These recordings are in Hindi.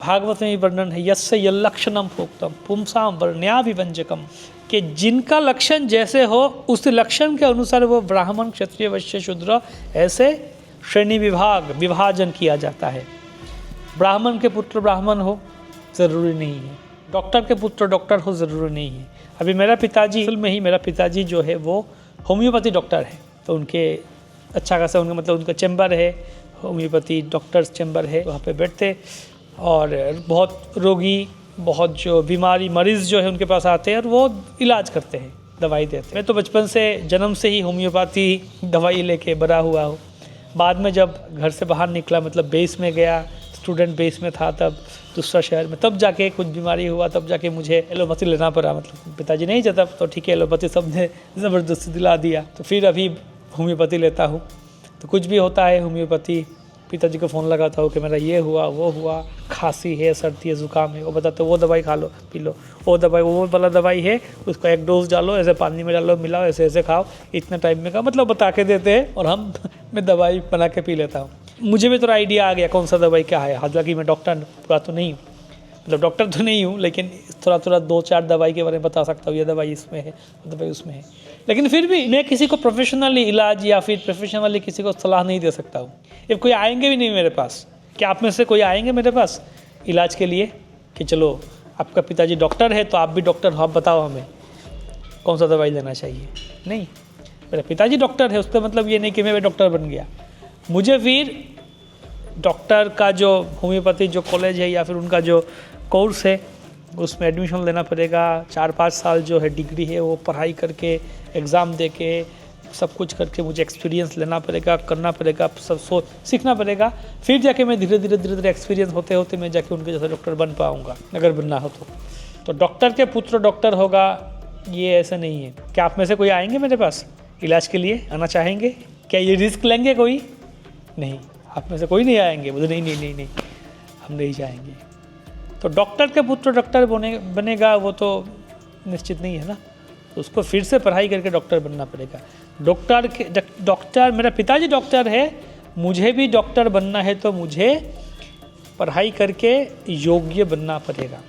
भागवत में वर्णन है, यस्य यल्लक्षणम प्रोक्तम पुंसाम वर्ण्याभिव्यंजकम, कि जिनका लक्षण जैसे हो उस लक्षण के अनुसार वो ब्राह्मण, क्षत्रिय, वैश्य, शूद्र ऐसे श्रेणी विभाजन किया जाता है। ब्राह्मण के पुत्र ब्राह्मण हो ज़रूरी नहीं है, डॉक्टर के पुत्र डॉक्टर हो ज़रूरी नहीं है। अभी मेरा पिताजी जो है वो होम्योपैथी डॉक्टर है, तो उनके अच्छा खासा उनका चैम्बर है, होम्योपैथी डॉक्टर्स चैम्बर है, वहाँ पे बैठते और बहुत रोगी, बहुत जो बीमारी मरीज़ जो है उनके पास आते हैं और वो इलाज करते हैं, दवाई देते हैं। मैं तो बचपन से जन्म से ही होम्योपैथी दवाई लेके बड़ा हुआ हूँ। बाद में जब घर से बाहर निकला, मतलब बेस में गया, स्टूडेंट बेस में था, तब दूसरा शहर में, तब जाके कुछ बीमारी हुआ, तब जाके मुझे एलोपैथी लेना पड़ा। मतलब पिताजी नहीं चाहता तो ठीक है, एलोपैथी सब ने ज़बरदस्ती दिला दिया, तो फिर अभी होम्योपैथी लेता हूँ। तो कुछ भी होता है होम्योपैथी, पिताजी को फ़ोन लगाता हूँ कि मेरा ये हुआ, वो हुआ, खांसी है, सर्दी है, ज़ुकाम है, वो बताते वो दवाई खा लो, पी लो, वो दवाई, वो वाला दवाई है, उसको एक डोज डालो, ऐसे पानी में डालो, मिलाओ, ऐसे ऐसे खाओ, इतने टाइम में का मतलब बता के देते हैं और मैं दवाई बना के पी लेता हूँ। मुझे भी थोड़ा आइडिया आ गया कौन सा दवाई क्या है। हालांकि मैं डॉक्टर पूरा तो नहीं हूँ, मतलब डॉक्टर तो नहीं हूँ, लेकिन थोड़ा 2-4 दवाई के बारे में बता सकता हूँ, ये दवाई इसमें है, वो दवाई उसमें है। लेकिन फिर भी मैं किसी को प्रोफेशनली इलाज या फिर प्रोफेशनली किसी को सलाह नहीं दे सकता हूँ। ये कोई आएंगे भी नहीं मेरे पास। क्या आप में से कोई आएंगे मेरे पास इलाज के लिए कि चलो आपका पिताजी डॉक्टर है तो आप भी डॉक्टर हो, आप बताओ हमें कौन सा दवाई लेना चाहिए? नहीं, मेरे पिताजी डॉक्टर है, उसका मतलब ये नहीं कि मैं डॉक्टर बन गया। मुझे फिर डॉक्टर का जो होम्योपैथी जो कॉलेज है या फिर उनका जो कोर्स है उसमें एडमिशन लेना पड़ेगा। 4-5 साल जो है डिग्री है वो पढ़ाई करके, एग्ज़ाम दे के, सब कुछ करके मुझे एक्सपीरियंस लेना पड़ेगा, करना पड़ेगा, सब सीखना पड़ेगा। फिर जाके मैं धीरे धीरे एक्सपीरियंस होते होते मैं जाके उनके जैसा डॉक्टर बन पाऊँगा, अगर बनना हो तो डॉक्टर के पुत्र डॉक्टर होगा, ये ऐसा नहीं है। क्या आप में से कोई आएंगे मेरे पास इलाज के लिए? आना चाहेंगे? क्या ये रिस्क लेंगे कोई? नहीं, आप में से कोई नहीं आएंगे? बोले नहीं, हम नहीं जाएंगे। तो डॉक्टर के पुत्र डॉक्टर बनेगा वो तो निश्चित नहीं है ना, तो उसको फिर से पढ़ाई करके डॉक्टर बनना पड़ेगा। डॉक्टर मेरा पिताजी डॉक्टर है, मुझे भी डॉक्टर बनना है तो मुझे पढ़ाई करके योग्य बनना पड़ेगा।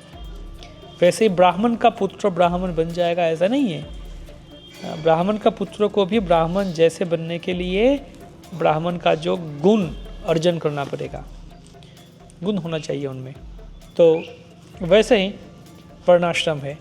वैसे ही ब्राह्मण का पुत्र ब्राह्मण बन जाएगा ऐसा नहीं है। ब्राह्मण का पुत्र को भी ब्राह्मण जैसे बनने के लिए ब्राह्मण का जो गुण अर्जन करना पड़ेगा, गुण होना चाहिए उनमें। तो वैसे ही वर्णाश्रम है।